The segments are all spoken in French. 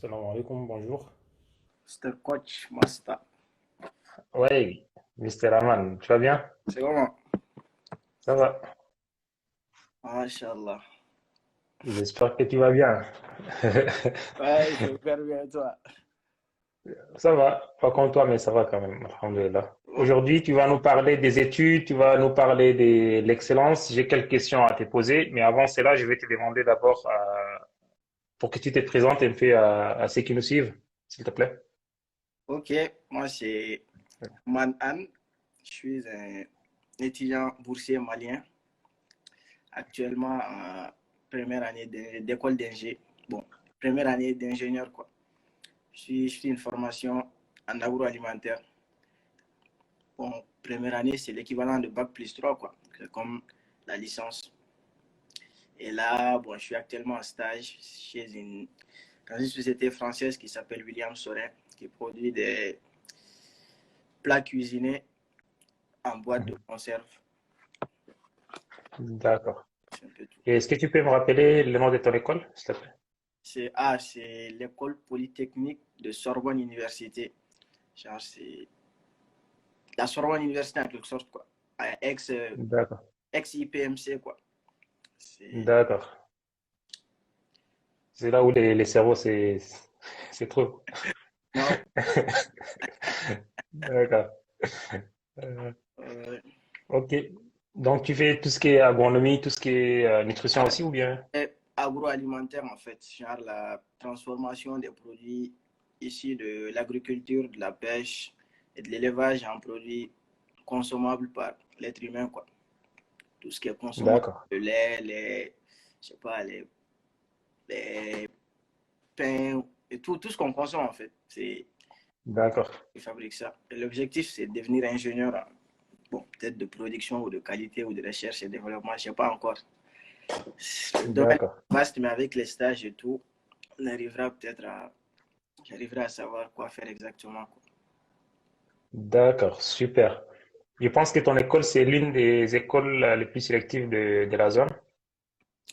Salam alaikum, bonjour. Mr. Coach Master. Ouais, Mr. Aman, tu vas bien? C'est comment? Ça va? Mashallah. J'espère que tu vas bien. Ouais, je vais faire bien toi. Ça va, pas comme toi, mais ça va quand même, alhamdoulilah. Oh, Aujourd'hui, tu vas nous parler des études, tu vas nous parler de l'excellence. J'ai quelques questions à te poser, mais avant cela, je vais te demander d'abord pour que tu te présentes un peu à ceux qui nous suivent, s'il te plaît. ok, moi c'est Man An. Je suis un étudiant boursier malien, actuellement en première année d'école d'ingé. Bon, première année d'ingénieur quoi. Je fais une formation en agroalimentaire. Bon, première année c'est l'équivalent de bac plus 3 quoi. C'est comme la licence. Et là, bon, je suis actuellement en stage dans une société française qui s'appelle William Sorin, qui produit des plats cuisinés en boîte de Mhm. conserve. D'accord. C'est un peu tout. Et est-ce que tu peux me rappeler le nom de ton école, s'il te plaît? C'est l'école polytechnique de Sorbonne Université. Genre, c'est la Sorbonne Université en quelque sorte, quoi. D'accord. Ex-IPMC, quoi. C'est. D'accord. C'est là où les cerveaux c'est trop. Non, D'accord. Euh, euh, ok. Donc tu fais tout ce qui est agronomie, tout ce qui est nutrition aussi ou bien? agroalimentaire, en fait. Genre, la transformation des produits issus de l'agriculture, de la pêche et de l'élevage en produits consommables par l'être humain, quoi. Tout ce qui est consommable, D'accord. le lait, je sais pas, les pains, et tout ce qu'on consomme en fait, c'est D'accord. ils fabriquent ça. Et l'objectif, c'est de devenir ingénieur, bon, peut-être de production ou de qualité ou de recherche et développement, je sais pas encore. Le domaine D'accord. est vaste, mais avec les stages et tout, j'arriverai à savoir quoi faire exactement, quoi. D'accord. Super. Je pense que ton école, c'est l'une des écoles les plus sélectives de la zone.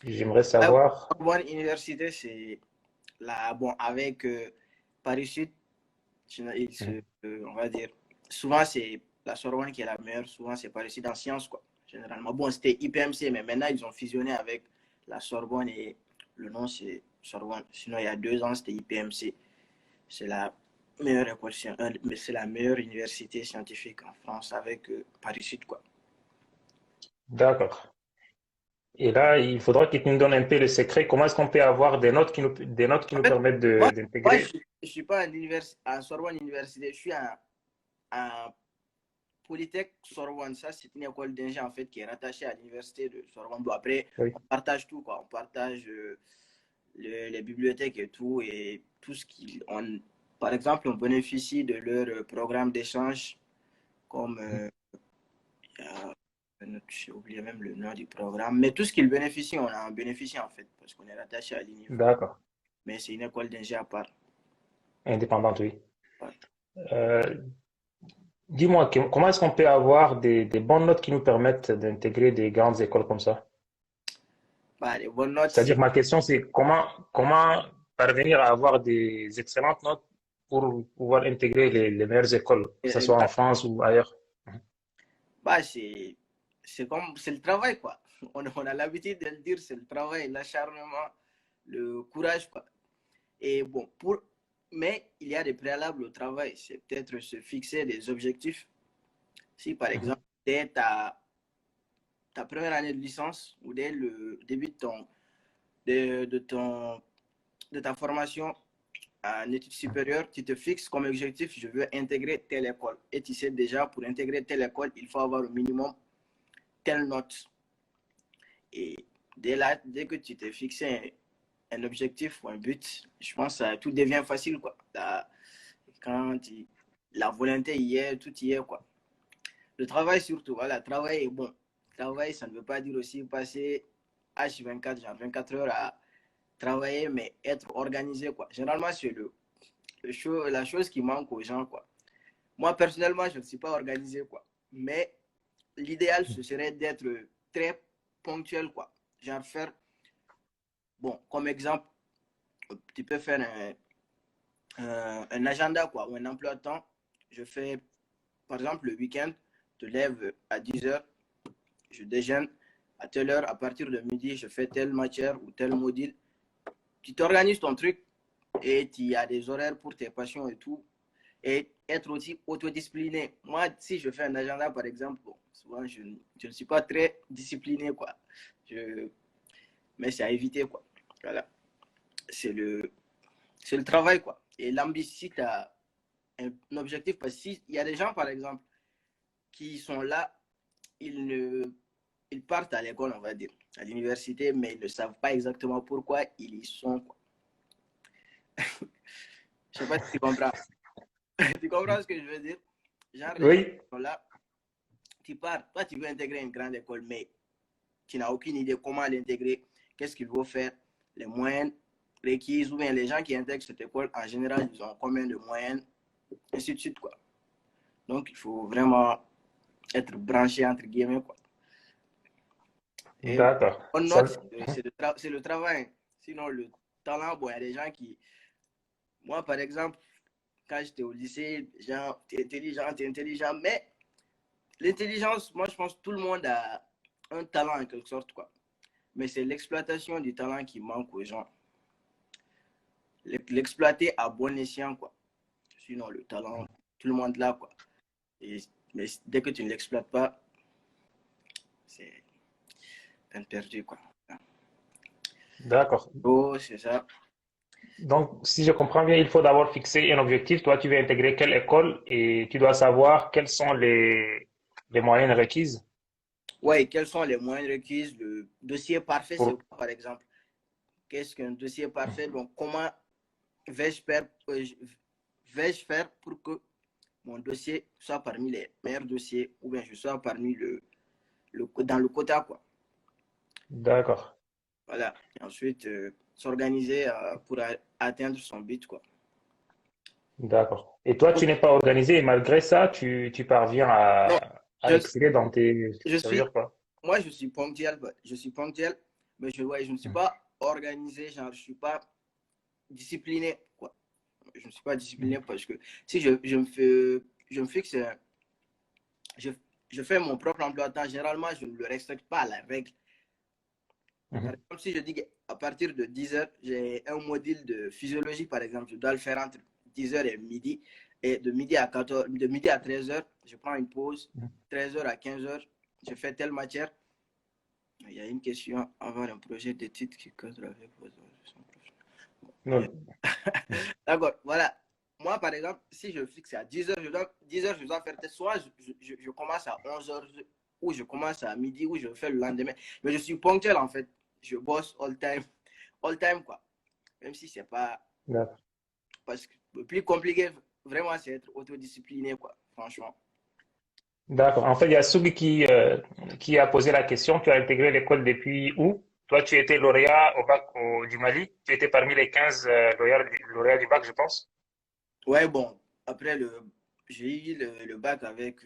J'aimerais La savoir. bonne université, c'est la, bon, avec Paris Sud, Mhm. on va dire, souvent c'est la Sorbonne qui est la meilleure, souvent c'est Paris Sud en sciences, quoi, généralement. Bon, c'était IPMC, mais maintenant ils ont fusionné avec la Sorbonne et le nom c'est Sorbonne. Sinon, il y a 2 ans, c'était IPMC. C'est la meilleure école, mais c'est la meilleure université scientifique en France avec Paris Sud, quoi. D'accord. Et là, il faudra que tu nous donnes un peu le secret. Comment est-ce qu'on peut avoir des notes qui En nous fait, permettent moi, moi d'intégrer? je suis pas à Sorbonne Université, je suis à Polytech Sorbonne, ça c'est une école d'ingé en fait qui est rattachée à l'université de Sorbonne. Bon, après, Oui. on partage tout quoi, on partage les bibliothèques et tout ce qui, par exemple, on bénéficie de leur programme d'échange comme, j'ai oublié même le nom du programme, mais tout ce qu'ils bénéficient, on en bénéficie en fait parce qu'on est rattaché à l'UNIF. D'accord. Mais c'est une école d'ingé à part. Indépendante, oui. Ouais. Euh, dis-moi, comment est-ce qu'on peut avoir des bonnes notes qui nous permettent d'intégrer des grandes écoles comme ça? Bah, les bonnes notes, c'est C'est-à-dire, ma question, c'est comment parvenir à avoir des excellentes notes pour pouvoir intégrer les meilleures écoles, que ce soit en France ou ailleurs? Mhm. bah, c'est le travail, quoi. On a l'habitude de le dire, c'est le travail, l'acharnement, le courage, quoi. Et bon, mais il y a des préalables au travail. C'est peut-être se fixer des objectifs. Si, par Mhm. exemple, dès ta première année de licence ou dès le début de, ton, de ta formation en études supérieures, tu te fixes comme objectif, je veux intégrer telle école. Et tu sais déjà, pour intégrer telle école, il faut avoir au minimum telle note. Et dès que tu t'es fixé un objectif ou un but, je pense que tout devient facile, quoi. Quand la volonté y est, tout y est, quoi. Le travail surtout, voilà, travail est bon. Travail, ça ne veut pas dire aussi passer H24, genre 24 heures à travailler, mais être organisé, quoi. Généralement, c'est la chose qui manque aux gens, quoi. Moi, personnellement, je ne suis pas organisé, quoi. Mais l'idéal, ce serait d'être très ponctuel, quoi. Genre faire, bon, comme exemple, tu peux faire un agenda, quoi, ou un emploi de temps. Je fais, par exemple, le week-end, je te lève à 10 heures, je déjeune à telle heure, à partir de midi, je fais telle matière ou tel module. Tu t'organises ton truc et tu as des horaires pour tes passions et tout. Et être aussi autodiscipliné. Moi, si je fais un agenda, par exemple, bon, souvent, je ne suis pas très discipliné, quoi. Mais c'est à éviter, quoi. Voilà. C'est le travail, quoi. Et l'ambition, si tu as un objectif, parce qu'il y a des gens, par exemple, qui sont là, ils, ne, ils partent à l'école, on va dire, à l'université, mais ils ne savent pas exactement pourquoi ils y sont, quoi. Je sais pas si tu comprends. Tu comprends ce que je veux dire? Genre, les gens Oui, qui sont là, tu pars, toi, tu veux intégrer une grande école, mais tu n'as aucune idée comment l'intégrer, qu'est-ce qu'il faut faire, les moyens requis, ou bien les gens qui intègrent cette école, en général, ils ont combien de moyens, ainsi de suite, quoi. Donc, il faut vraiment être branché, entre guillemets, quoi. Et d'accord. on Ça, note, c'est le travail. Sinon, le talent, bon, il y a des gens qui... Moi, par exemple, quand j'étais au lycée, genre, t'es intelligent, mais l'intelligence, moi, je pense que tout le monde a un talent en quelque sorte, quoi. Mais c'est l'exploitation du talent qui manque aux gens. L'exploiter à bon escient, quoi. Sinon, le talent, tout le monde l'a, quoi. Et, mais dès que tu ne l'exploites pas, c'est peine perdue, quoi. d'accord. Oh, c'est ça. Donc, si je comprends bien, il faut d'abord fixer un objectif. Toi, tu veux intégrer quelle école et tu dois savoir quels sont les moyennes requises Ouais, quels sont les moyens requis? Le dossier parfait, c'est pour... quoi, par exemple? Qu'est-ce qu'un dossier parfait? Donc, comment vais-je faire, vais-je faire pour que mon dossier soit parmi les meilleurs dossiers ou bien je sois parmi dans le quota, quoi. D'accord, Voilà. Et ensuite, s'organiser pour atteindre son but, quoi. d'accord. Et toi, tu n'es pas organisé et malgré ça, tu parviens Non, à je, exceller dans tes... je Ça veut suis, dire quoi? moi, je suis ponctuel, mais ouais, je ne suis pas organisé, genre, je ne suis pas discipliné, quoi. Je ne suis pas discipliné parce que si je me fixe, je, je fais mon propre emploi de temps, généralement, je ne le respecte pas à la règle. Par Mhm. exemple, si je dis qu'à partir de 10 heures, j'ai un module de physiologie, par exemple, je dois le faire entre 10 heures et midi. Et de midi à 13 heures, je prends une pause. 13 heures à 15 heures, je fais telle matière. Il y a une question, avoir un projet d'études qui cadre avec vos ambitions professionnelles. Non. D'accord, voilà. Moi, par exemple, si je fixe à 10 heures, 10 heures, je dois faire soit je commence à 11 heures, ou je commence à midi, ou je fais le lendemain. Mais je suis ponctuel, en fait. Je bosse all time, quoi. Même si c'est pas. D'accord. Parce que le plus compliqué, vraiment, c'est être autodiscipliné, quoi. Franchement. D'accord. En fait, il y a Sugi qui a posé la question. Tu as intégré l'école depuis où? Toi, tu étais lauréat au bac du Mali. Tu étais parmi les 15 lauréats du bac, je pense. Ouais, bon. Après, j'ai eu le bac avec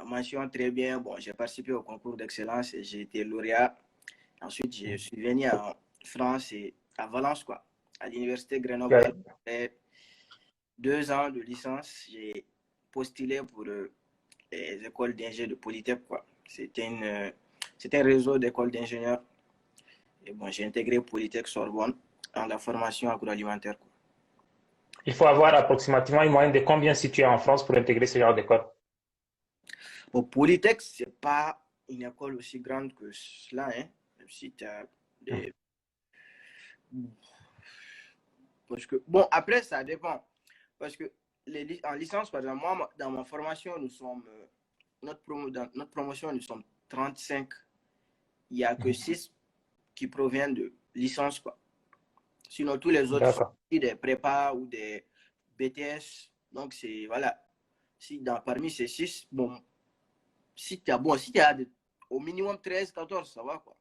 mention très bien. Bon, j'ai participé au concours d'excellence et j'ai été lauréat. Ensuite, je suis venu en France et à Valence, quoi, à l'université Tu as- Grenoble. Après 2 ans de licence, j'ai postulé pour les écoles d'ingénieurs de Polytech, quoi. C'était un réseau d'écoles d'ingénieurs. Et bon, j'ai intégré Polytech Sorbonne dans la formation agroalimentaire, quoi. Il faut avoir approximativement une moyenne de combien situé en France pour intégrer ce genre d'école? Bon, Polytech, c'est pas une école aussi grande que cela, hein. Même si tu as des... Parce que, bon, après, ça dépend. Parce que en licence, par exemple, moi, dans ma formation, nous sommes, dans notre promotion, nous sommes 35. Il n'y a que 6 qui proviennent de licence, quoi. Sinon, tous les autres sont D'accord. des prépas ou des BTS. Donc, c'est, voilà. Si parmi ces 6, bon, si tu as au minimum 13 14 ça va, quoi.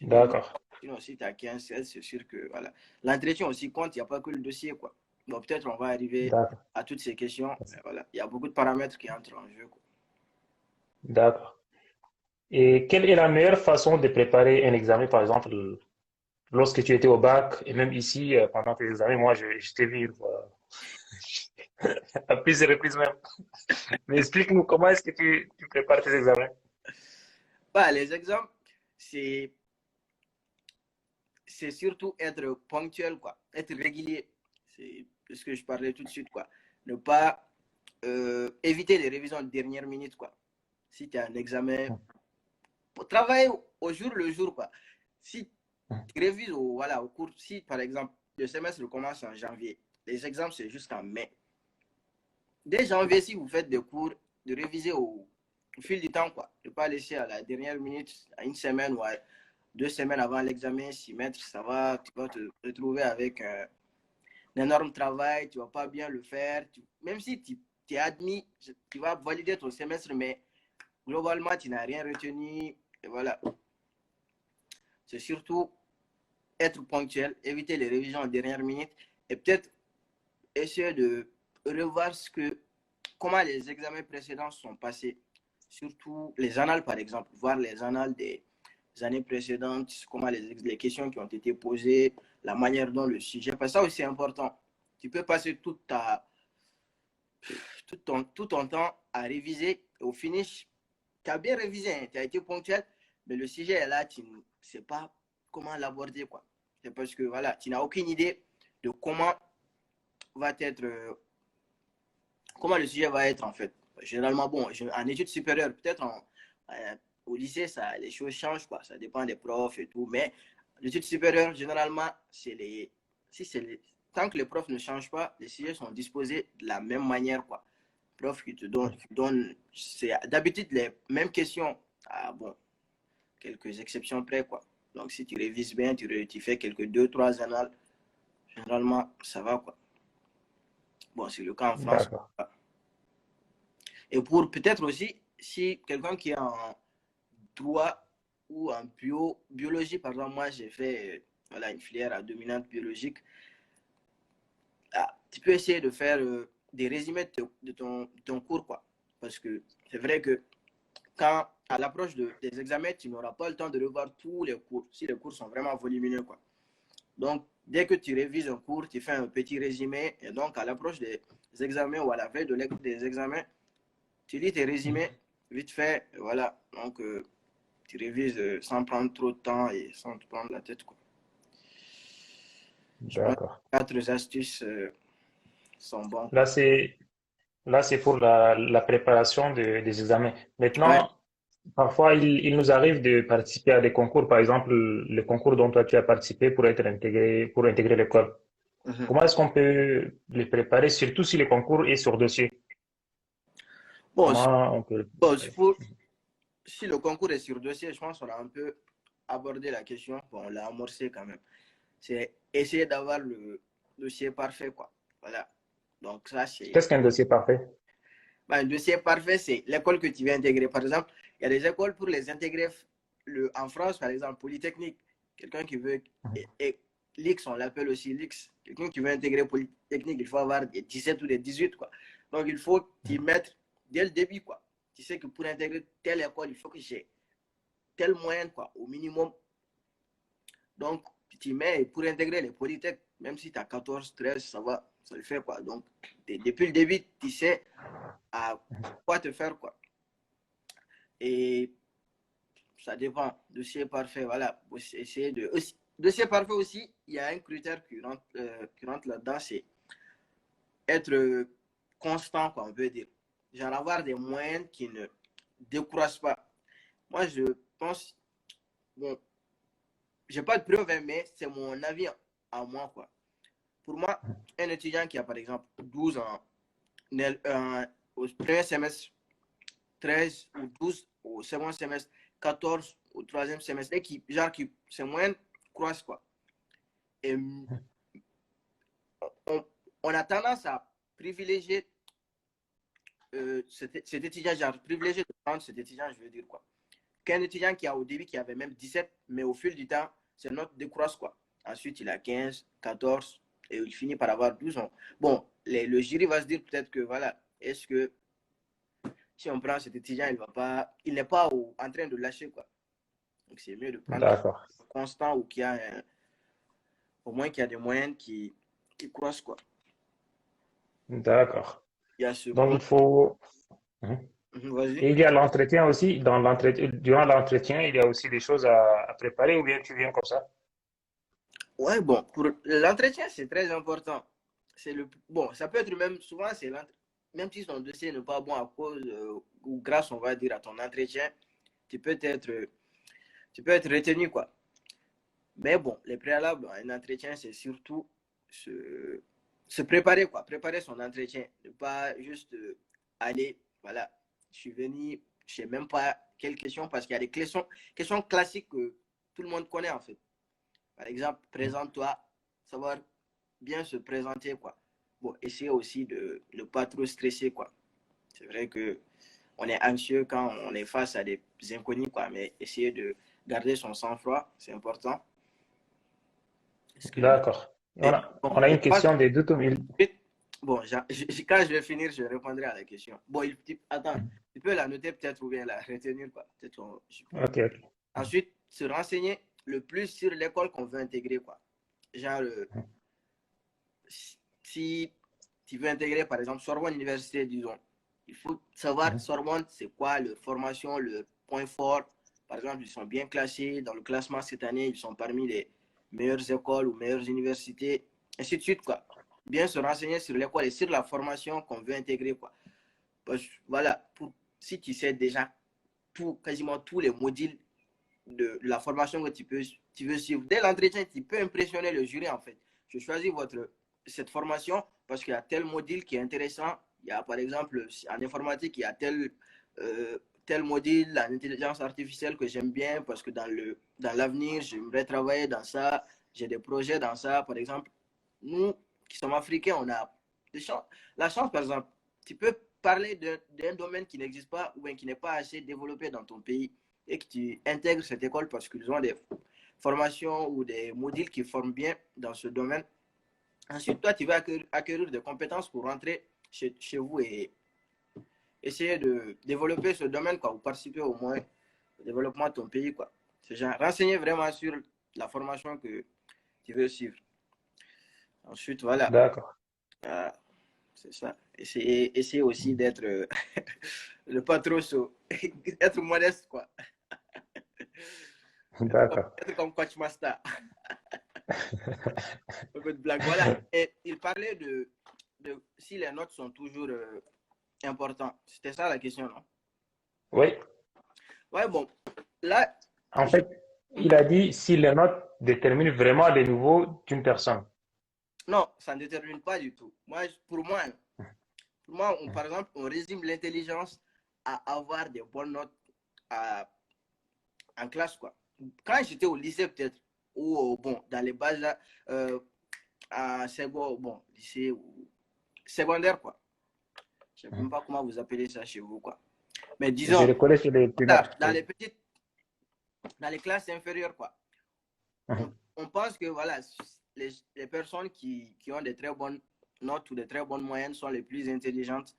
D'accord. Sinon, si tu as 15 16 c'est sûr que, voilà. L'entretien aussi compte, il n'y a pas que le dossier, quoi. Donc, peut-être on va arriver D'accord. à toutes ces questions. Mais voilà, il y a beaucoup de paramètres qui entrent en jeu, quoi. D'accord. Et quelle est la meilleure façon de préparer un examen, par exemple, lorsque tu étais au bac et même ici, pendant tes examens, moi, je t'ai vu une fois, à plusieurs reprises même. Mais explique-nous comment est-ce que tu prépares tes examens? Bah, les exemples, c'est c'est surtout être ponctuel, quoi. Être régulier. C'est ce que je parlais tout de suite, quoi. Ne pas éviter les révisions de dernière minute, quoi. Si tu as un examen, pour travailler au jour le jour, quoi. Si tu révises voilà, au cours, si par exemple le semestre commence en janvier, les examens c'est jusqu'en mai. Dès janvier, si vous faites des cours, de réviser au fil du temps, quoi. Ne pas laisser à la dernière minute, à une semaine ou à 2 semaines avant l'examen, s'y mettre, ça va, tu vas te retrouver avec un énorme travail, tu ne vas pas bien le faire. Même si tu es admis, tu vas valider ton semestre, mais globalement, tu n'as rien retenu. Et voilà. C'est surtout être ponctuel, éviter les révisions en dernière minute et peut-être essayer de revoir comment les examens précédents sont passés. Surtout les annales, par exemple. Voir les annales des années précédentes, comment les questions qui ont été posées, la manière dont le sujet. Parce que ça aussi c'est important. Tu peux passer tout ton temps à réviser. Et au finish, tu as bien révisé, hein, tu as été ponctuel, mais le sujet est là, tu ne sais pas comment l'aborder, quoi. C'est parce que voilà, tu n'as aucune idée de va être, comment le sujet va être en fait. Généralement, bon, en études supérieures, peut-être au lycée, ça, les choses changent, quoi. Ça dépend des profs et tout, mais en études supérieures, généralement, si c'est tant que les profs ne changent pas, les sujets sont disposés de la même manière, quoi. Prof qui te donne c'est d'habitude les mêmes questions. Ah bon, quelques exceptions près, quoi. Donc, si tu révises bien, tu fais quelques 2, 3 annales, généralement, ça va, quoi. Bon, c'est le cas en France. D'accord. Et pour peut-être aussi, si quelqu'un qui est en droit ou en biologie, par exemple, moi, j'ai fait voilà, une filière à dominante biologique, tu peux essayer de faire des résumés de ton cours, quoi. Parce que c'est vrai que quand, à l'approche des examens, tu n'auras pas le temps de revoir tous les cours, si les cours sont vraiment volumineux, quoi. Donc, dès que tu révises un cours, tu fais un petit résumé, et donc à l'approche des examens ou à la veille des examens, tu lis tes résumés vite fait, et voilà. Donc, tu révises sans prendre trop de temps et sans te prendre la tête, quoi. Je pense que D'accord. 4 astuces sont bons, Là, quoi. c'est Là, c'est pour la préparation des examens. Ouais. Maintenant, parfois, il nous arrive de participer à des concours, par exemple, le concours dont toi tu as participé pour intégrer l'école. Mhm. Comment est-ce qu'on peut les préparer, surtout si le concours est sur dossier? Bon, Comment on peut le bon, préparer? si le concours est sur dossier, je pense qu'on a un peu abordé la question. Bon, on l'a amorcé quand même. C'est essayer d'avoir le dossier parfait, quoi. Voilà. Donc, ça, c'est. Qu'est-ce qu'un dossier parfait? Ben, un dossier parfait, c'est l'école que tu veux intégrer. Par exemple, il y a des écoles pour les intégrer en France, par exemple, Polytechnique. Quelqu'un qui veut. Et l'X, on l'appelle aussi l'X. Quelqu'un qui veut intégrer Polytechnique, il faut avoir des 17 ou des 18, quoi. Donc, il faut t'y mettre dès le début, quoi. Tu sais que pour intégrer telle école, il faut que j'ai telle moyenne, quoi, au minimum. Donc, tu mets pour intégrer les polytech, même si tu as 14, 13, ça va, ça le fait, quoi. Donc, depuis le début, tu sais à quoi te faire, quoi. Et ça dépend. Dossier parfait, voilà. Essayer de. Dossier parfait aussi, il y a un critère qui rentre là-dedans, c'est être constant, quoi, on peut dire. Genre avoir des moyens qui ne découragent pas. Moi, je pense, bon, j'ai pas de preuve, hein, mais c'est mon avis à moi, quoi. Pour moi, un étudiant qui a par exemple 12 ans, au premier semestre, 13 ou 12 au second semestre, 14 au troisième semestre, et c'est moins croissent, quoi. Et on, on a tendance à privilégier cet étudiant, genre privilégier de prendre cet étudiant, je veux dire quoi. Qu'un étudiant qui a au début qui avait même 17, mais au fil du temps, ses notes décroissent, quoi. Ensuite, il a 15, 14, et il finit par avoir 12 ans. Bon, le jury va se dire peut-être que, voilà, est-ce que si on prend cet étudiant, il n'est pas en train de lâcher, quoi. Donc, c'est mieux de prendre quelqu'un D'accord. constant ou qui a au moins qu'il y a des moyennes qui croissent, quoi. D'accord. Il y a ce Donc, point. il faut. Mhm. Vas-y. Et il y a l'entretien aussi. Durant l'entretien, il y a aussi des choses à préparer ou bien tu viens comme ça? Ouais, bon, pour l'entretien, c'est très important. Bon, ça peut être même, souvent, même si ton dossier n'est pas bon à cause ou grâce, on va dire, à ton entretien, tu peux être, tu peux être retenu, quoi. Mais bon, les préalables à un entretien, c'est surtout se, se préparer, quoi. Préparer son entretien. Ne pas juste aller, voilà, je suis venu, je sais même pas quelles questions, parce qu'il y a des questions classiques que tout le monde connaît, en fait. Par exemple, présente-toi, savoir bien se présenter, quoi. Bon, essayer aussi de ne pas trop stresser, quoi. C'est vrai que on est anxieux quand on est face à des inconnus, quoi, mais essayer de garder son sang-froid, c'est important. Est-ce que... D'accord. Et, bon, On a je une pense question de Doute. bon, quand je vais finir, je répondrai à la question. Bon, attends, tu peux la noter peut-être ou bien la retenir, quoi. Peut-être je peux. Ok, ok. Ensuite, se renseigner le plus sur l'école qu'on veut intégrer, quoi. Genre, si tu veux intégrer, par exemple, Sorbonne Université, disons, il faut savoir Sorbonne, c'est quoi leur formation, leur point fort. Par exemple, ils sont bien classés dans le classement cette année, ils sont parmi les meilleures écoles ou meilleures universités, ainsi de suite, quoi. Bien se renseigner sur l'école et sur la formation qu'on veut intégrer, quoi. Parce que, voilà, si tu sais déjà quasiment tous les modules de la formation que tu veux suivre, dès l'entretien, tu peux impressionner le jury, en fait. Je choisis cette formation parce qu'il y a tel module qui est intéressant. Il y a, par exemple, en informatique, il y a tel module, l'intelligence artificielle que j'aime bien parce que dans l'avenir, j'aimerais travailler dans ça. J'ai des projets dans ça. Par exemple, nous qui sommes africains, on a la chance, par exemple, tu peux parler d'un domaine qui n'existe pas ou qui n'est pas assez développé dans ton pays et que tu intègres cette école parce qu'ils ont des formations ou des modules qui forment bien dans ce domaine. Ensuite, toi, tu vas acquérir des compétences pour rentrer chez vous et essayer de développer ce domaine, quoi, ou participer au moins au développement de ton pays, quoi. C'est genre renseigner vraiment sur la formation que tu veux suivre. Ensuite, voilà. D'accord. Euh, c'est ça. Essayer aussi d'être le pas trop chaud. Être modeste, quoi. D'accord. Être comme Coach Master. Beaucoup de blagues. Voilà. Et il parlait de si les notes sont toujours importantes. C'était ça la question, non? Oui. Ouais, bon. Là, En fait, il a dit si les notes déterminent vraiment le niveau d'une personne. non, ça ne détermine pas du tout. Pour moi par exemple, on résume l'intelligence à avoir des bonnes notes en classe, quoi. Quand j'étais au lycée, peut-être, ou bon, dans les bases, à secondaire, bon, lycée ou secondaire, quoi. Je ne sais même pas comment vous appelez ça chez vous, quoi. Mais Je disons, le connais sur les là, primaires. Oui. dans les classes inférieures, quoi. On pense que, voilà, les personnes qui ont des très bonnes notes ou des très bonnes moyennes sont les plus intelligentes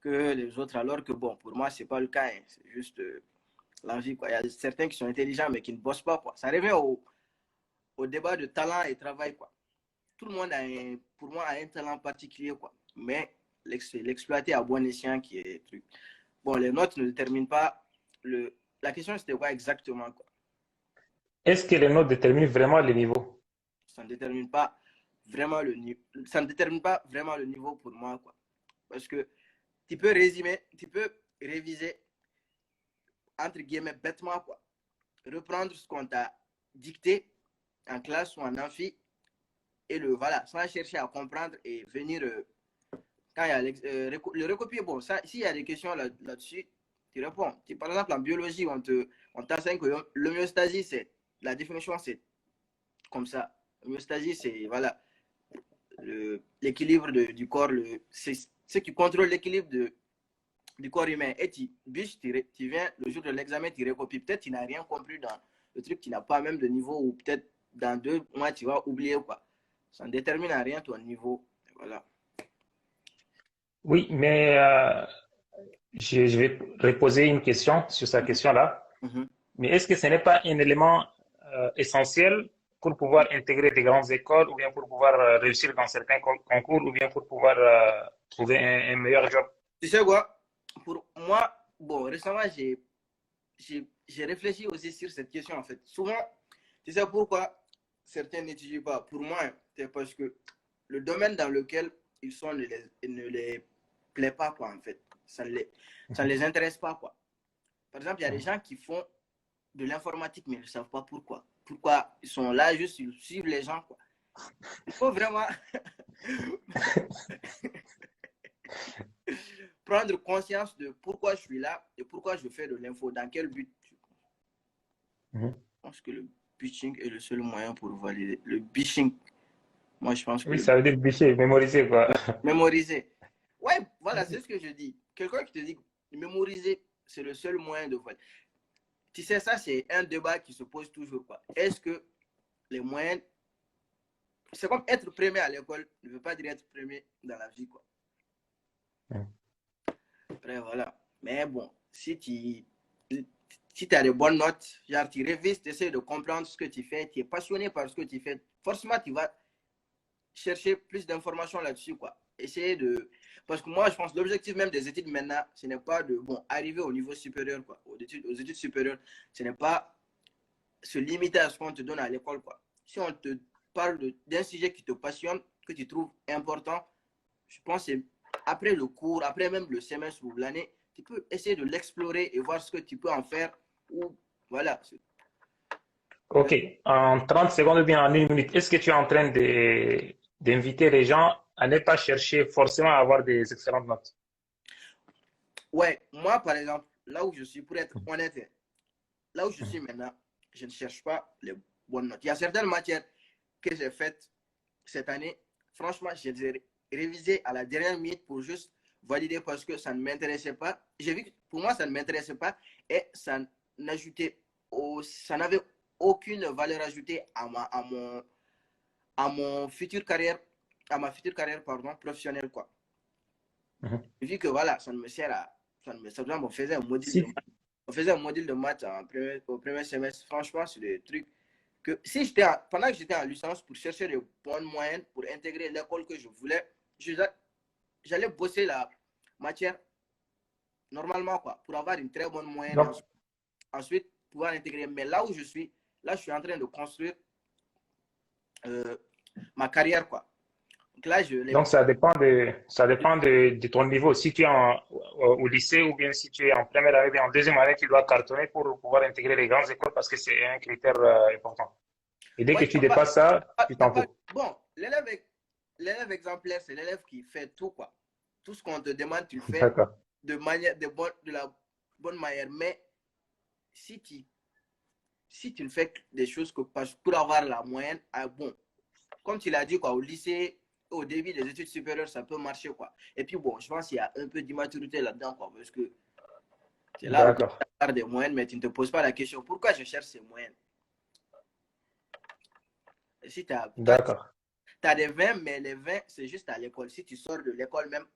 que les autres, alors que, bon, pour moi, c'est pas le cas, hein. C'est juste l'envie, quoi. Il y a certains qui sont intelligents, mais qui ne bossent pas, quoi. Ça revient au débat de talent et travail, quoi. Tout le monde pour moi, a un talent particulier, quoi. Mais l'exploiter à bon escient qui est truc. Bon, les notes ne déterminent pas la question, c'était quoi exactement, quoi. Est-ce que les notes déterminent vraiment le niveau? Ça ne détermine pas vraiment le niveau. Ça ne détermine pas vraiment le niveau pour moi, quoi. Parce que tu peux réviser, entre guillemets, bêtement, quoi. Reprendre ce qu'on t'a dicté en classe ou en amphi et voilà, sans chercher à comprendre et venir, quand il y a le recopier, bon, s'il y a des questions là-dessus, tu réponds. Par exemple, en biologie, on t'enseigne que l'homéostasie, la définition, c'est comme ça. L'homéostasie, c'est, voilà, l'équilibre du corps, c'est ce qui contrôle l'équilibre du corps humain. Et tu viens, le jour de l'examen, tu recopies. Peut-être tu n'as rien compris dans le truc, tu n'as pas même de niveau, ou peut-être dans 2 mois, tu vas oublier, quoi. Ça ne détermine à rien ton niveau. Voilà. Oui, mais je vais reposer une question sur sa question-là. Mm -hmm. Mais est-ce que ce n'est pas un élément essentiel pour pouvoir intégrer des grandes écoles ou bien pour pouvoir réussir dans certains concours ou bien pour pouvoir trouver un meilleur job? Tu sais quoi? Pour moi, bon, récemment, j'ai réfléchi aussi sur cette question en fait. Souvent, tu sais pourquoi certains n'étudient pas? Pour moi, c'est parce que le domaine dans lequel ils sont ne les plaît pas, quoi, en fait. Ça ne les intéresse pas, quoi. Par exemple, il y a des gens qui font de l'informatique, mais ils ne savent pas pourquoi. Pourquoi ils sont là, juste ils suivent les gens, quoi. Il faut vraiment prendre conscience de pourquoi je suis là et pourquoi je fais de l'info, dans quel but. Mhm. Je pense que le pitching est le seul moyen pour valider. Le pitching, moi je pense que Oui, le ça veut dire bûcher, mémoriser, quoi. mémoriser. Ouais, voilà, c'est ce que je dis. Quelqu'un qui te dit mémoriser, c'est le seul moyen de valider. Tu sais, ça, c'est un débat qui se pose toujours, quoi. Est-ce que les moyens. C'est comme être premier à l'école ne veut pas dire être premier dans la vie, quoi. Après, voilà. Mais bon, si tu as de bonnes notes, genre tu révises, tu essaies de comprendre ce que tu fais, tu es passionné par ce que tu fais, forcément tu vas chercher plus d'informations là-dessus, quoi. Essayer de. Parce que moi, je pense que l'objectif même des études maintenant, ce n'est pas de arriver au niveau supérieur, quoi. Aux études supérieures, ce n'est pas se limiter à ce qu'on te donne à l'école, quoi. Si on te parle d'un sujet qui te passionne, que tu trouves important, je pense que après le cours, après même le semestre ou l'année, tu peux essayer de l'explorer et voir ce que tu peux en faire. Ou voilà. Ok, en 30 secondes ou bien en 1 minute, est-ce que tu es en train d'inviter les gens à ne pas chercher forcément à avoir des excellentes notes? Ouais, moi par exemple, là où je suis, pour être honnête, là où je suis maintenant, je ne cherche pas les bonnes notes. Il y a certaines matières que j'ai faites cette année. Franchement, j'ai révisé à la dernière minute pour juste valider parce que ça ne m'intéressait pas. J'ai vu que pour moi, ça ne m'intéressait pas et ça n'avait aucune valeur ajoutée à mon future carrière, à ma future carrière, pardon, professionnelle, quoi. Mhm. J'ai vu que voilà, ça ne me sert à, ça me faisait un module de Si, maths. On faisait un module de maths au premier semestre. Franchement, c'est des trucs que si pendant que j'étais en licence pour chercher de bonnes moyennes pour intégrer l'école que je voulais, j'allais bosser la matière normalement, quoi, pour avoir une très bonne moyenne et donc, ensuite pouvoir intégrer. Mais là où je suis, là, je suis en train de construire euh, ma carrière, quoi. Donc là, donc ça dépend de ton niveau. Si tu es au lycée ou bien si tu es en première année, bien en deuxième année, tu dois cartonner pour pouvoir intégrer les grandes écoles parce que c'est un critère important. Et dès que ouais, tu dépasses ça, tu t'en fous. bon, l'élève exemplaire, c'est l'élève qui fait tout, quoi. Tout ce qu'on te demande, tu le fais D'accord, de la bonne manière. Mais si tu, si tu ne fais que des choses que pour avoir la moyenne, ah, bon, comme tu l'as dit, quoi, au lycée, au début des études supérieures, ça peut marcher, quoi. Et puis, bon, je pense qu'il y a un peu d'immaturité là-dedans, quoi, parce que tu es là, ok, tu d'accord, as des moyennes, mais tu ne te poses pas la question, pourquoi je cherche ces moyennes? Et si toi, d'accord, tu as des 20, mais les 20, c'est juste à l'école. Si tu sors de l'école même,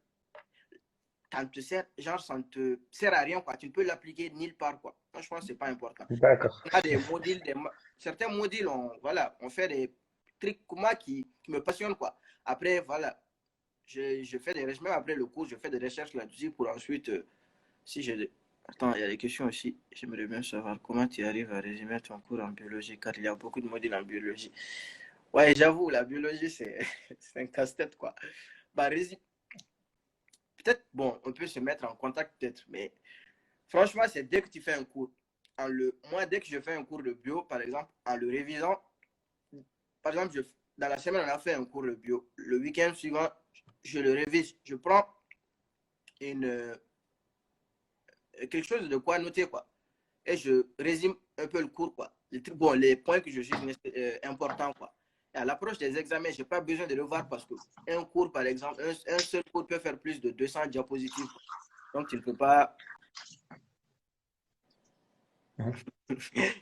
ça ne te sert, genre, ça ne te sert à rien, quoi. Tu ne peux l'appliquer nulle part, quoi. Moi, je pense que ce n'est pas important. d'accord, On a des modules, certains modules, voilà, on fait des trucs moi qui me passionnent, quoi. Après, voilà, je fais des recherches, même après le cours, je fais des recherches là-dessus pour ensuite, si j'ai. Attends, il y a des questions aussi. J'aimerais bien savoir comment tu arrives à résumer ton cours en biologie, car il y a beaucoup de modules en biologie. Ouais, j'avoue, la biologie, c'est un casse-tête, quoi. Bah, peut-être, bon, on peut se mettre en contact, peut-être, mais franchement, c'est dès que tu fais un cours. Moi, dès que je fais un cours de bio, par exemple, en le révisant, par exemple, dans la semaine, on a fait un cours de bio. Le week-end suivant, je le révise. Je prends une, quelque chose de quoi noter, quoi. Et je résume un peu le cours, quoi. Les points que je juge importants, quoi. Et à l'approche des examens, je n'ai pas besoin de le voir parce que un cours, par exemple, un seul cours peut faire plus de 200 diapositives, quoi. Donc, tu ne peux pas. mhm.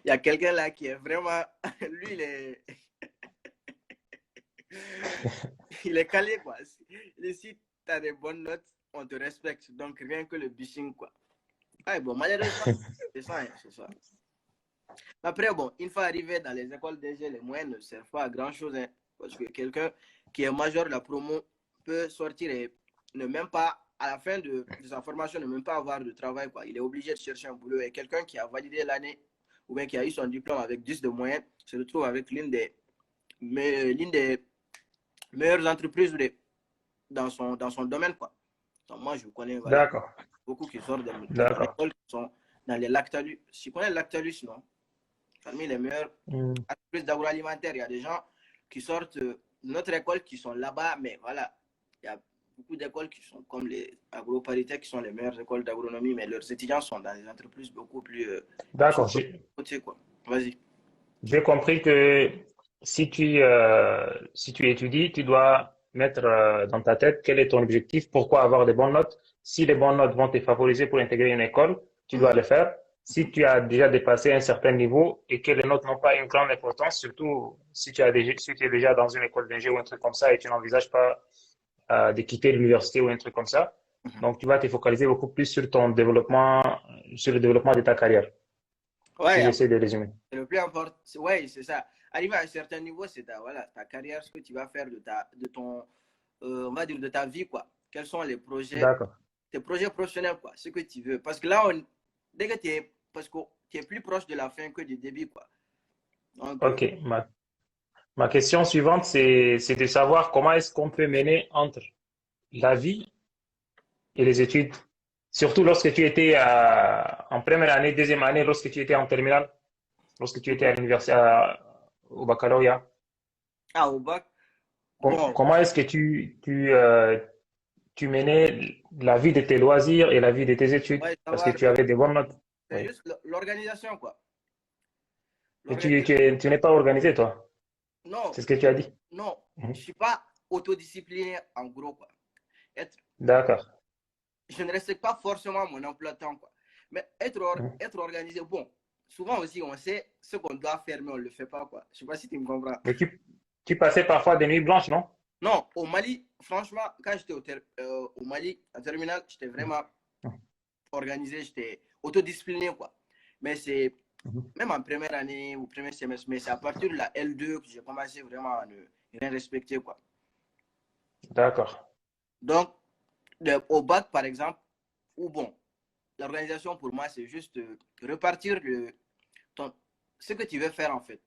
Il y a quelqu'un là qui est vraiment. Lui, il est calé, quoi. Si tu as des bonnes notes, on te respecte. Donc, rien que le bishing, quoi. Ah, bon, malheureusement, c'est ça, hein, c'est ça. Après, bon, une fois arrivé dans les écoles d'ingé, les moyens ne servent pas à grand-chose. Hein, parce que quelqu'un qui est major de la promo peut sortir et ne même pas, à la fin de sa formation, ne même pas avoir de travail. Quoi. Il est obligé de chercher un boulot. Et quelqu'un qui a validé l'année ou bien qui a eu son diplôme avec 10 de moyenne se retrouve avec l'une des meilleures entreprises dans son domaine. Quoi. Donc, moi, je connais voilà, D'accord, beaucoup qui sortent de mon d'accord. école qui sont dans les Lactalus. Je connais Lactalus, non? Parmi les meilleures Hmm. entreprises d'agroalimentaire, il y a des gens qui sortent de notre école qui sont là-bas, mais voilà, il y a beaucoup d'écoles qui sont comme les agroparitaires qui sont les meilleures écoles d'agronomie, mais leurs étudiants sont dans des entreprises beaucoup plus qui sont D'accord, côté quoi. Vas-y. j'ai compris que si tu étudies, tu dois mettre dans ta tête quel est ton objectif, pourquoi avoir des bonnes notes. Si les bonnes notes vont te favoriser pour intégrer une école, tu dois Mhm. le faire. Si tu as déjà dépassé un certain niveau et que les notes n'ont pas une grande importance, surtout si tu es déjà dans une école d'ingé ou un truc comme ça et tu n'envisages pas de quitter l'université ou un truc comme ça, Mhm. donc tu vas te focaliser beaucoup plus sur ton développement, sur le développement de ta carrière, si Ouais, j'essaie de résumer. c'est le plus important. Ouais, c'est ça. Arriver à un certain niveau, c'est voilà, ta carrière, ce que tu vas faire de ton, on va dire, de ta vie, quoi. Quels sont les projets, D'accord. tes projets professionnels, quoi, ce que tu veux. Parce que là, dès que parce que tu es plus proche de la fin que du début, quoi. Donc, Ok, ma question suivante, c'est de savoir comment est-ce qu'on peut mener entre la vie et les études, surtout lorsque tu étais en première année, deuxième année, lorsque tu étais en terminale, lorsque tu étais à l'université, au baccalauréat. au bac, bon, Comment est-ce que tu menais la vie de tes loisirs et la vie de tes études? ouais, Parce que savoir, tu avais des bonnes notes. c'est Oui. juste l'organisation, quoi. Et L'organisation, tu n'es pas organisé, toi. non, C'est ce que tu as dit. non, Mhm. je suis pas autodiscipliné, en gros, quoi. Être, D'accord. je ne respecte pas forcément mon emploi de temps, quoi. Mais Mhm. être organisé, bon, souvent aussi, on sait ce qu'on doit faire, mais on ne le fait pas, quoi. Je sais pas si tu me comprends. Mais tu passais parfois des nuits blanches, non? Non, au Mali, franchement, quand j'étais au Mali, en terminale, j'étais vraiment Mhm. organisé, j'étais autodiscipliné, quoi. Mais c'est Mhm. même en première année ou premier semestre, mais c'est à partir de la L2 que j'ai commencé vraiment à ne rien respecter, quoi. D'accord. Donc, au bac, par exemple, ou bon, l'organisation pour moi, c'est juste repartir ton, ce que tu veux faire en fait.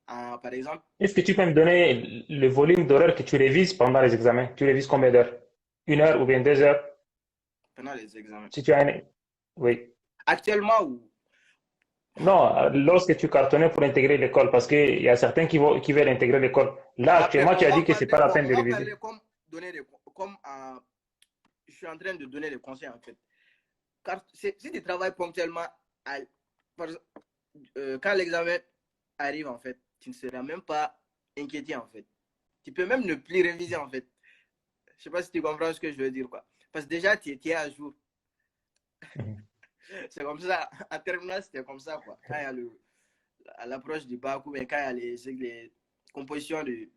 Par exemple, Est-ce que tu peux me donner le volume d'horaire que tu révises pendant les examens? Tu révises combien d'heures? Une heure ou bien 2 heures? pendant les examens. Si tu as un... Oui. Actuellement, ou Non, lorsque tu cartonnais pour intégrer l'école, parce qu'il y a certains qui veulent intégrer l'école. Là, bon, après, actuellement, tu as dit que c'est pas la bon, peine on de va parler réviser. comme donner des, comme je suis en train de donner des conseils en fait. Car si tu travailles ponctuellement, à, par, quand l'examen arrive en fait, tu ne seras même pas inquiété en fait. Tu peux même ne plus réviser en fait. Je sais pas si tu comprends ce que je veux dire quoi. Parce que déjà, tu es à jour. Mhm. C'est comme ça. En terminale, c'était comme ça quoi. Quand il y a à l'approche du bac ou bien quand il y a les compositions de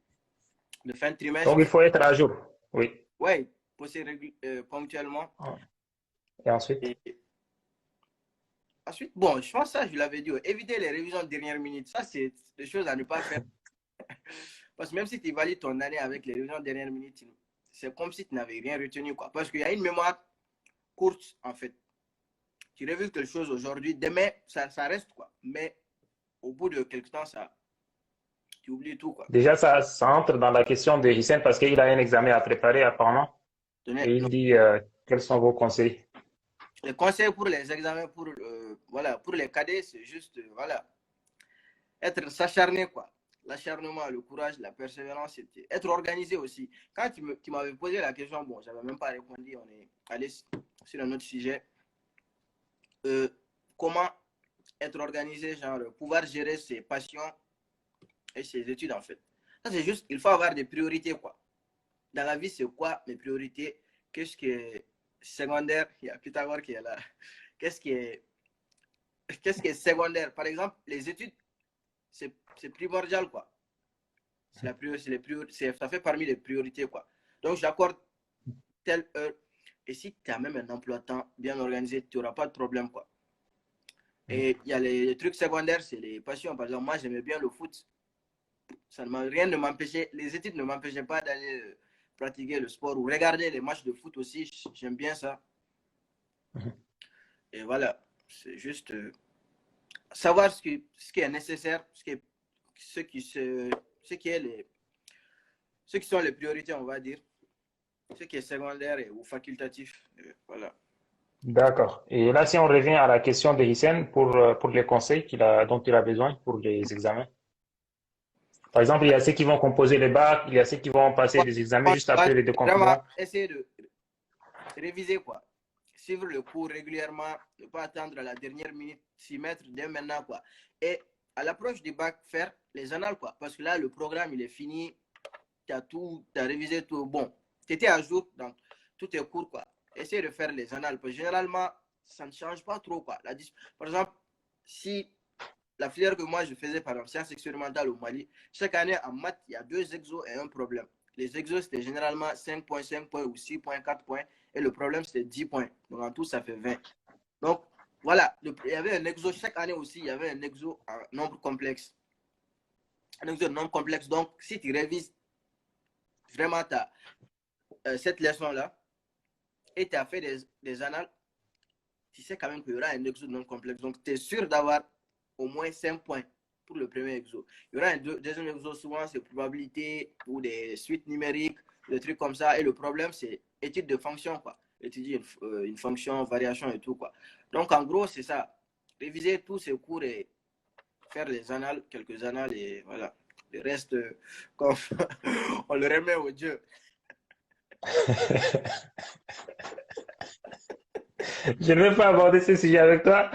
fin de Donc, trimestre, il faut être à jour. Oui. ouais, poser ponctuellement. Et ensuite? Et ensuite, bon, je pense que ça, je l'avais dit, éviter les révisions de dernière minute. Ça, c'est des choses à ne pas faire. Parce que même si tu valides ton année avec les révisions de dernière minute, c'est comme si tu n'avais rien retenu, quoi. Parce qu'il y a une mémoire courte, en fait. Tu révises quelque chose aujourd'hui, demain, ça reste, quoi. Mais au bout de quelque temps, tu oublies tout, quoi. Déjà, ça entre dans la question de Hissène parce qu'il a un examen à préparer apparemment. Et il Non. dit, quels sont vos conseils? Les conseils pour les examens, voilà, pour les cadets, c'est juste, voilà, s'acharner, quoi. L'acharnement, le courage, la persévérance, c'était être organisé aussi. Quand tu m'avais posé la question, bon, j'avais même pas répondu, on est allé sur un autre sujet. Comment être organisé, genre pouvoir gérer ses passions et ses études en fait. Ça c'est juste, il faut avoir des priorités quoi. Dans la vie, c'est quoi mes priorités? Qu'est-ce qui est secondaire? Il y a Pythagore qui est là. Qu'est-ce qui est, qu'est-ce qui est secondaire? Par exemple, les études, c'est primordial quoi. C'est la priorité, ça fait parmi les priorités quoi. Donc j'accorde telle heure. Et si tu as même un emploi de temps bien organisé, tu n'auras pas de problème quoi. Et il y a les trucs secondaires, c'est les passions. Par exemple, moi, j'aimais bien le foot. Rien ne m'empêchait, les études ne m'empêchaient pas d'aller pratiquer le sport ou regarder les matchs de foot aussi. J'aime bien ça. Et voilà, c'est juste savoir ce qui est nécessaire, ce qui, se, ce qui est ce qui sont les priorités, on va dire, ce qui est secondaire ou facultatif. Et voilà. D'accord. Et là, si on revient à la question de Hissène pour les conseils dont il a besoin pour les examens. Par exemple, il y a ceux qui vont composer les bacs, il y a ceux qui vont passer des examens juste après les deux Vraiment, compléments. essayer de réviser, quoi. Suivre le cours régulièrement, ne pas attendre à la dernière minute, s'y mettre dès maintenant, quoi. Et à l'approche du bac, faire les annales, quoi. Parce que là, le programme, il est fini, tu as révisé tout. Bon, tu étais à jour dans tous tes cours, quoi. Essaye de faire les annales, parce que généralement, ça ne change pas trop, quoi. Par exemple, si la filière que moi je faisais, par exemple, sciences expérimentales au Mali, chaque année en maths, il y a 2 exos et un problème. Les exos, c'était généralement 5,5 points ou 6,4 points. Et le problème, c'était 10 points. Donc, en tout, ça fait 20. Donc, voilà. Il y avait un exo. Chaque année aussi, il y avait un exo en nombre complexe. Un exo de nombre complexe. Donc, si tu révises vraiment cette leçon-là et tu as fait des annales, tu sais quand même qu'il y aura un exo de nombre complexe. Donc, tu es sûr d'avoir au moins 5 points pour le premier exo. Il y aura un deuxième exo, souvent, c'est probabilité ou des suites numériques, des trucs comme ça. Et le problème, c'est étude de fonction, quoi. Étudier une fonction, variation et tout, quoi. Donc, en gros, c'est ça. Réviser tous ces cours et faire les annales, quelques annales et voilà. Le reste, comme on le remet au Dieu. Je ne vais pas aborder ce sujet avec toi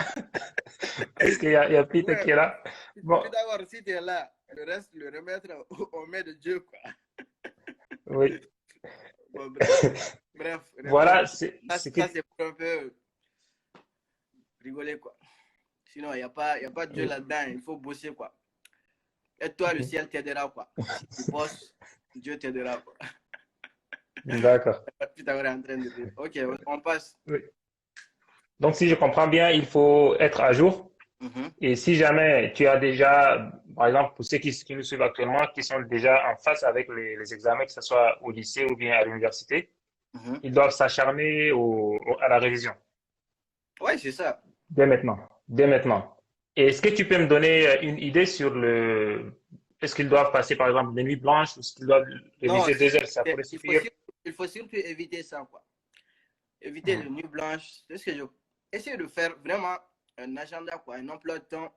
parce qu'il y a Peter Ouais, qui est là. je Bon, suis d'accord, si tu es là, le reste, le remettre aux mains de Dieu, quoi. oui. Bon, bref. Bref, Voilà, ça c'est pour un peu rigoler, quoi. Sinon, il y a pas de Dieu oui. là-dedans, il faut bosser, quoi. Et toi, le ciel t'aidera, quoi. Si tu bosses, Dieu t'aidera, quoi. D'accord. Tu t'es en train de dire. Ok, on passe. Oui. Donc, si je comprends bien, il faut être à jour. Mhm, Et si jamais tu as déjà, par exemple, pour ceux qui nous suivent actuellement, qui sont déjà en face avec les examens, que ce soit au lycée ou bien à l'université, mhm. ils doivent s'acharner à la révision Ouais, c'est ça. dès maintenant. Dès maintenant. Et est-ce que tu peux me donner une idée sur est-ce qu'ils doivent passer par exemple des nuits blanches ou est-ce qu'ils doivent Non, réviser 2 heures, ça pourrait suffire? il faut surtout éviter ça, quoi. Éviter les Mhm. nuits blanches. C'est ce que je. Essayer de faire vraiment un agenda, quoi, un emploi de temps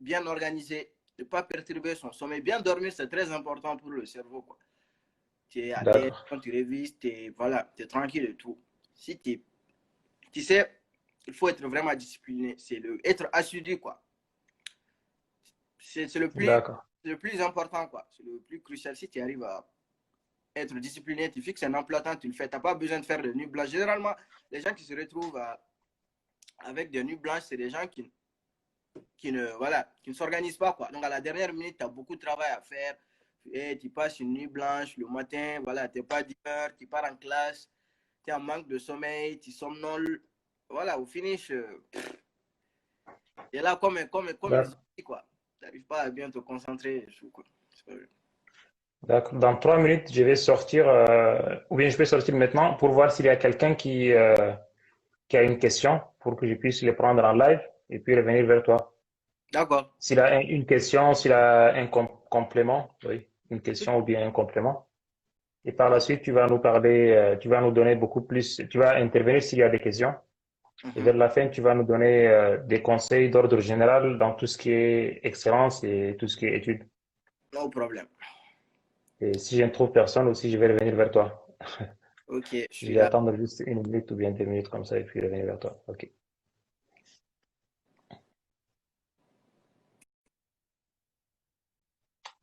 bien organisé, de ne pas perturber son sommeil. Bien dormir, c'est très important pour le cerveau, quoi. Tu es à l'aise, D'accord. quand tu révises, voilà, tu es tranquille et tout. Si tu sais, il faut être vraiment discipliné. C'est être assidu, quoi. C'est D'accord. le plus important, quoi. C'est le plus crucial. Si tu arrives à être discipliné, tu fixes un emploi temps, tu le fais. Tu n'as pas besoin de faire de nuit blanche. Généralement, les gens qui se retrouvent avec des nuits blanches, c'est des gens qui ne s'organisent pas, quoi. Donc, à la dernière minute, tu as beaucoup de travail à faire. Et tu passes une nuit blanche le matin, voilà, tu n'es pas d'humeur, tu pars en classe, tu es en manque de sommeil, tu somnoles. Voilà, au finish, et là, comme une D'accord. zombie, quoi. Tu n'arrives pas à bien te concentrer. Quoi. D'accord. Dans 3 minutes, je vais sortir, ou bien je peux sortir maintenant pour voir s'il y a quelqu'un qui a une question pour que je puisse les prendre en live et puis revenir vers toi. D'accord. S'il a une question, s'il a un complément, oui, une question ou bien un complément. Et par la suite, tu vas nous parler, tu vas nous donner beaucoup plus, tu vas intervenir s'il y a des questions. Et Mhm. vers la fin, tu vas nous donner des conseils d'ordre général dans tout ce qui est excellence et tout ce qui est études. No problème. Et si je ne trouve personne aussi, je vais revenir vers toi. Ok, je Je suis vais là. attendre juste 1 minute ou bien 2 minutes comme ça et puis revenir vers toi. OK.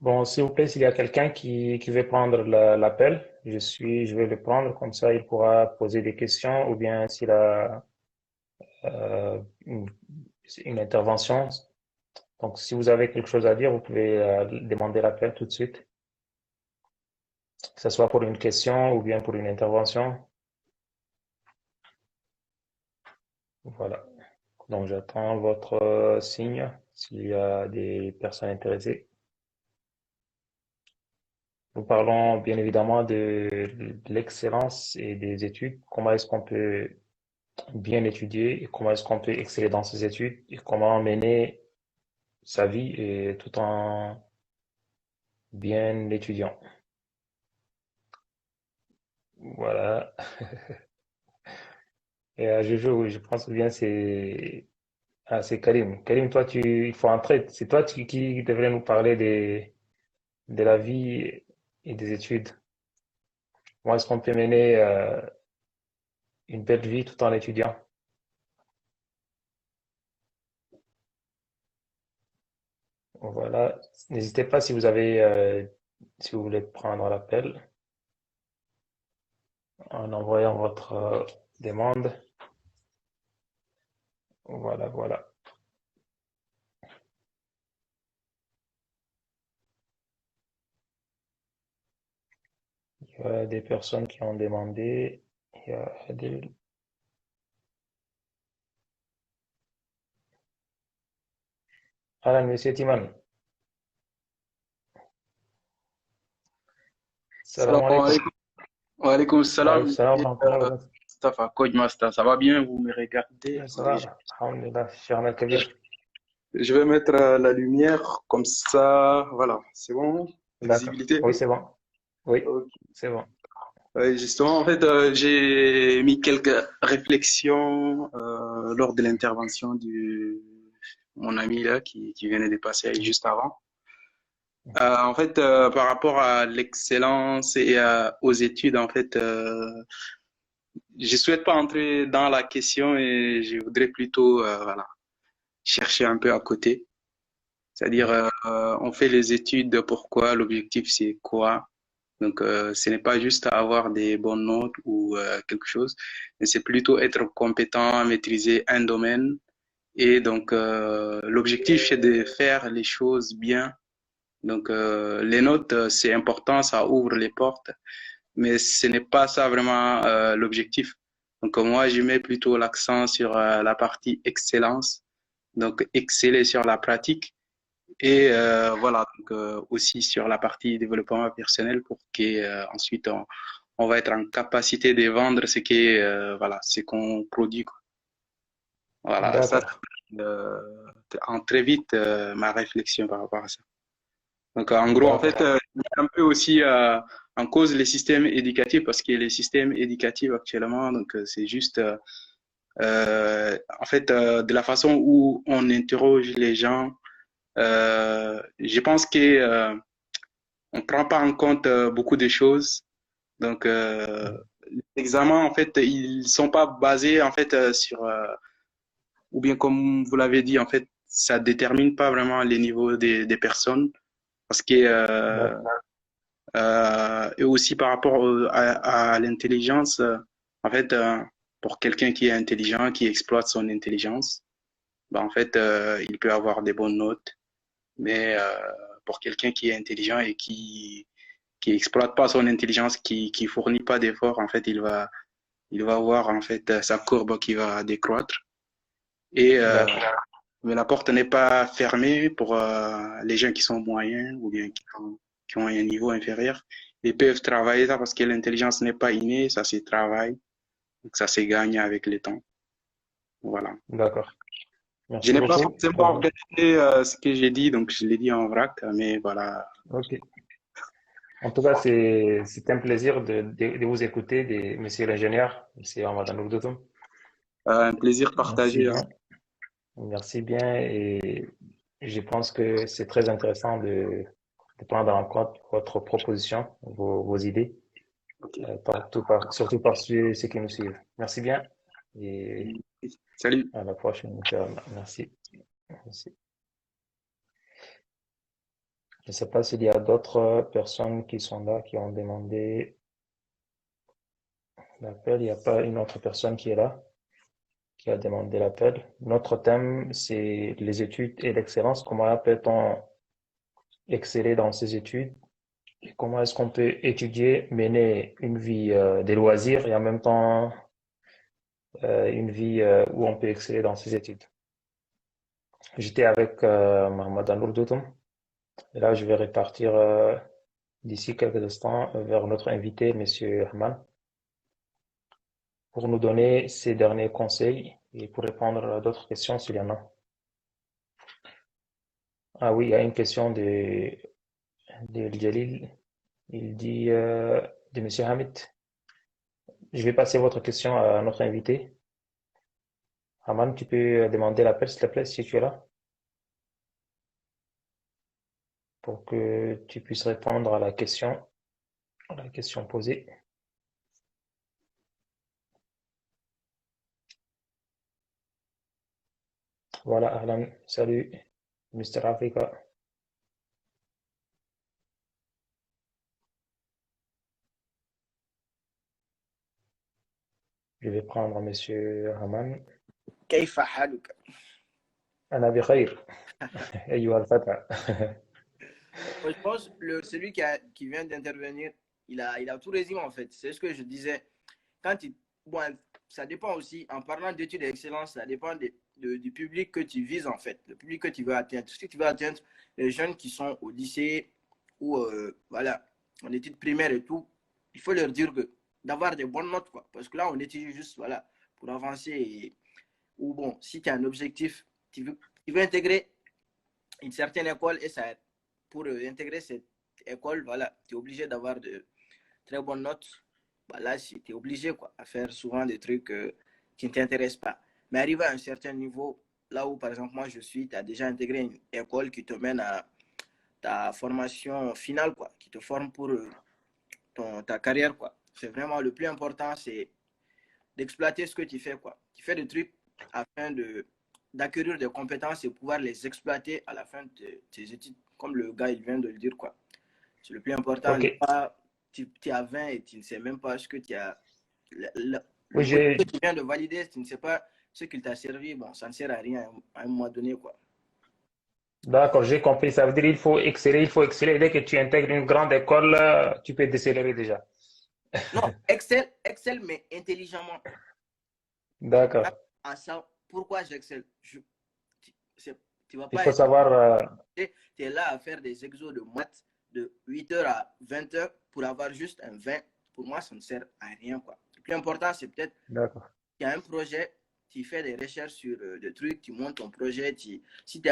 Bon, s'il vous plaît, s'il y a quelqu'un qui veut prendre l'appel, je vais le prendre, comme ça il pourra poser des questions ou bien s'il a euh, une, une intervention. Donc, si vous avez quelque chose à dire, vous pouvez demander l'appel tout de suite, que ce soit pour une question ou bien pour une intervention. Voilà. Donc, j'attends votre signe s'il y a des personnes intéressées. Nous parlons bien évidemment de l'excellence et des études. Comment est-ce qu'on peut bien étudier et comment est-ce qu'on peut exceller dans ses études et comment mener sa vie et tout en bien étudiant. Voilà. Et Jojo, je pense bien c'est Karim. Karim, toi, il faut entrer. C'est toi qui devrais nous parler de la vie et des études. Comment est-ce qu'on peut mener une belle vie tout en étudiant? Voilà. N'hésitez pas si vous voulez prendre l'appel en envoyant votre demande. Voilà, voilà. Il y a des personnes qui ont demandé. Il y a Adil. Alan, monsieur Timan. Salam Salam alaikum. alaikum. Wa alaikum Wa alaikum salam. salam wa rahmatullahi wa barakatuh. Mustafa, Coach Master, ça va bien? Vous me regardez? Ça Oui. va, alhamdulillah, Cheikh Al-Kabir. Je vais mettre la lumière comme ça. Voilà, c'est bon? D'accord. Visibilité? Oui, c'est bon. Oui, Ok. c'est bon. Justement, en fait, j'ai mis quelques réflexions lors de l'intervention de mon ami là qui venait de passer juste avant. En fait, par rapport à l'excellence et aux études, en fait, je souhaite pas entrer dans la question et je voudrais plutôt voilà, chercher un peu à côté. C'est-à-dire, on fait les études, pourquoi, l'objectif c'est quoi. Donc, ce n'est pas juste avoir des bonnes notes ou quelque chose, mais c'est plutôt être compétent, maîtriser un domaine. Et donc, l'objectif c'est de faire les choses bien. Donc, les notes, c'est important, ça ouvre les portes, mais ce n'est pas ça vraiment l'objectif. Donc, moi, je mets plutôt l'accent sur la partie excellence, donc exceller sur la pratique et voilà, donc aussi sur la partie développement personnel pour qu'ensuite on va être en capacité de vendre ce qui est voilà, ce qu'on produit, quoi. Voilà, ça D'accord. euh, en très vite ma réflexion par rapport à ça. Donc en gros, en fait, D'accord. il y a un peu aussi en cause les systèmes éducatifs parce que les systèmes éducatifs actuellement, donc c'est juste en fait de la façon où on interroge les gens. Je pense que on prend pas en compte beaucoup de choses. Donc, les examens, en fait, ils sont pas basés en fait sur, ou bien comme vous l'avez dit, en fait, ça détermine pas vraiment les niveaux des personnes, parce que D'accord. et aussi par rapport à l'intelligence, en fait, pour quelqu'un qui est intelligent, qui exploite son intelligence, ben, en fait, il peut avoir des bonnes notes, mais pour quelqu'un qui est intelligent et qui exploite pas son intelligence, qui fournit pas d'efforts, en fait, il va avoir en fait sa courbe qui va décroître. Et D'accord. mais la porte n'est pas fermée pour les gens qui sont moyens ou bien qui ont un niveau inférieur. Ils peuvent travailler ça parce que l'intelligence n'est pas innée, ça se travaille, donc ça se gagne avec le temps. Voilà. D'accord. Je Merci n'ai pas beaucoup. forcément organisé ce que j'ai dit, donc je l'ai dit en vrac, mais voilà. Ok. En tout cas, c'est un plaisir de vous écouter, monsieur l'ingénieur, monsieur Ramadan Oudoutoum. Un plaisir Merci partagé, hein. bien. Merci bien. Et je pense que c'est très intéressant de prendre en compte votre proposition, vos idées, Ok. surtout par ceux qui nous suivent. Merci bien et Salut. à la prochaine, Inch'Allah. Merci. Merci. Je ne sais pas s'il y a d'autres personnes qui sont là, qui ont demandé l'appel. Il n'y a pas une autre personne qui est là, qui a demandé l'appel. Notre thème, c'est les études et l'excellence. Comment peut-on exceller dans ses études? Et comment est-ce qu'on peut étudier, mener une vie des loisirs et en même temps une vie où on peut exceller dans ses études? J'étais avec Mohamed Anour Doutoum. Et là, je vais repartir d'ici quelques instants vers notre invité, Monsieur Ahman, pour nous donner ses derniers conseils et pour répondre à d'autres questions s'il y en a. Ah oui, il y a une question de Jalil. Il dit de Monsieur Hamid. Je vais passer votre question à notre invité. Ahman, tu peux demander l'appel, s'il te plaît, si tu es là, pour que tu puisses répondre à la question posée. Voilà, Ahlan, salut, Mr. Africa. Je vais prendre Monsieur Haman. كيف حالك؟ أنا بخير أيها الفتى. Moi, je pense celui qui vient d'intervenir, il a tout résumé en fait. C'est ce que je disais. Bon, ça dépend aussi, en parlant d'études d'excellence, ça dépend du public que tu vises en fait, le public que tu veux atteindre. Si tu veux atteindre les jeunes qui sont au lycée ou voilà, en études primaires et tout, il faut leur dire que d'avoir des bonnes notes quoi. Parce que là, on étudie juste voilà, pour avancer. Ou bon, si tu as un objectif, tu veux intégrer une certaine école et ça, pour intégrer cette école, voilà, tu es obligé d'avoir de très bonnes notes. Bah là, tu es obligé quoi, à faire souvent des trucs qui ne t'intéressent pas. Mais arriver à un certain niveau, là où par exemple moi je suis, tu as déjà intégré une école qui te mène à ta formation finale, quoi, qui te forme pour ta carrière. Quoi. C'est vraiment le plus important, c'est d'exploiter ce que tu fais. Quoi. Tu fais des trucs afin d'acquérir des compétences et pouvoir les exploiter à la fin de tes études, comme le gars il vient de le dire. Quoi. C'est le plus important. Ok. Pas, tu es à 20 et tu ne sais même pas ce que tu as. Le Oui, module que tu viens de valider, tu ne sais pas ce qu'il t'a servi. Bon, ça ne sert à rien à un moment donné. Quoi. d'accord, j'ai compris. Ça veut dire qu'il faut exceller, il faut exceller. Dès que tu intègres une grande école, tu peux décélérer déjà. Non, Excel, mais intelligemment. D'accord. À ça, pourquoi j'excelle? Tu vas Il pas faut être, savoir. tu es là à faire des exos de maths de 8h à 20h pour avoir juste un 20. Pour moi, ça ne sert à rien. Quoi. Le plus important, c'est peut-être D'accord. qu'il y a un projet, tu fais des recherches sur des trucs, tu montes ton projet. Si il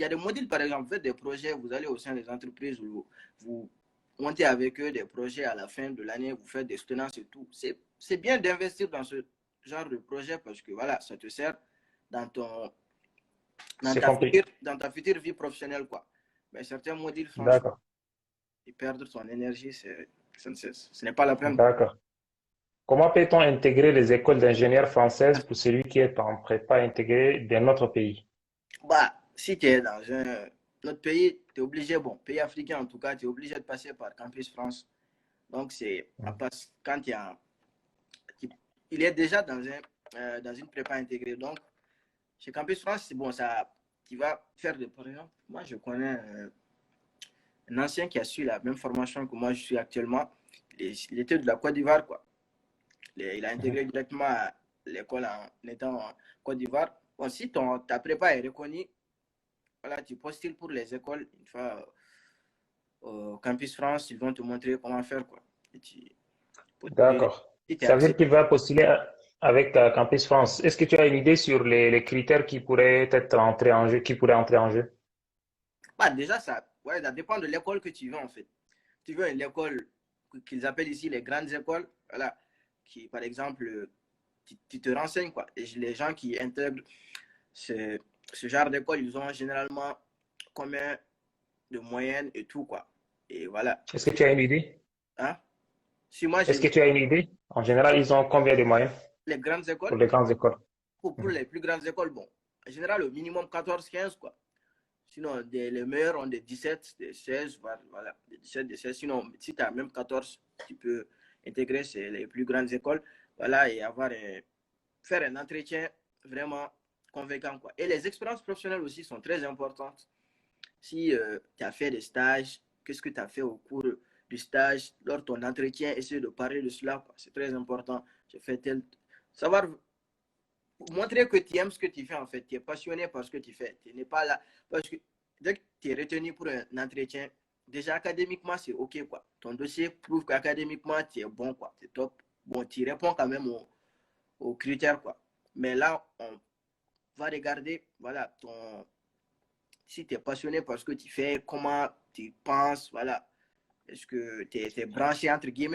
y a des modules, par exemple, vous faites des projets, vous allez au sein des entreprises où vous montez avec eux des projets à la fin de l'année, vous faites des soutenances et tout. C'est bien d'investir dans ce genre de projet parce que voilà, ça te sert dans ton C'est compris. dans ta future vie professionnelle, quoi. Mais certains modules, franchement, D'accord. ils perdent son énergie, ce n'est pas la peine, quoi. D'accord. Comment peut-on intégrer les écoles d'ingénieurs françaises pour celui qui est en prépa intégré d'un autre pays? Bah, si tu es dans un autre pays, tu es obligé, bon, pays africain en tout cas, tu es obligé de passer par Campus France. Donc, c'est quand il est déjà dans une prépa intégrée. Donc, chez Campus France, c'est bon, ça, tu vas faire de, par exemple, moi, je connais un ancien qui a suivi la même formation que moi, je suis actuellement. Il était de la Côte d'Ivoire, quoi. Il a intégré directement à l'école en étant en Côte d'Ivoire. Bon, si ta prépa est reconnue, voilà, tu postules pour les écoles. Une fois au Campus France, ils vont te montrer comment faire. Quoi. Et D'accord. si tu es Ça veut dire accepté. qu'il va postuler avec Campus France. Est-ce que tu as une idée sur les critères qui pourraient être entrés en jeu, qui pourraient entrer en jeu? Bah, déjà, ouais, ça dépend de l'école que tu veux, en fait. Tu veux une école qu'ils appellent ici les grandes écoles, voilà, qui, par exemple, tu te renseignes, quoi. Et les gens qui intègrent ce, ce genre d'école, ils ont généralement combien de moyenne et tout, quoi. Et voilà. Est-ce que tu as une idée? Hein? Si moi, Est-ce que tu as une idée? En général, ils ont combien de moyens les grandes pour écoles, les grandes écoles? pour les plus grandes écoles, bon, en général, au minimum 14-15, quoi. Sinon, les meilleurs ont des 17, des 16, voilà, des 17, des 16. Sinon, si tu as même 14, tu peux intégrer les plus grandes écoles, voilà, et faire un entretien vraiment convaincant, quoi. Et les expériences professionnelles aussi sont très importantes. Si tu as fait des stages, qu'est-ce que tu as fait au cours du stage, lors de ton entretien, essayer de parler de cela, c'est très important. J'ai fait tel. Savoir montrer que tu aimes ce que tu fais en fait. Tu es passionné par ce que tu fais. Tu n'es pas là. Parce que dès que tu es retenu pour un entretien, déjà académiquement, c'est OK quoi. Ton dossier prouve qu'académiquement, tu es bon quoi. C'est top. Bon, tu réponds quand même aux critères quoi. Mais là, on va regarder, voilà, si tu es passionné par ce que tu fais, comment tu penses, voilà. Est-ce que tu es branché entre guillemets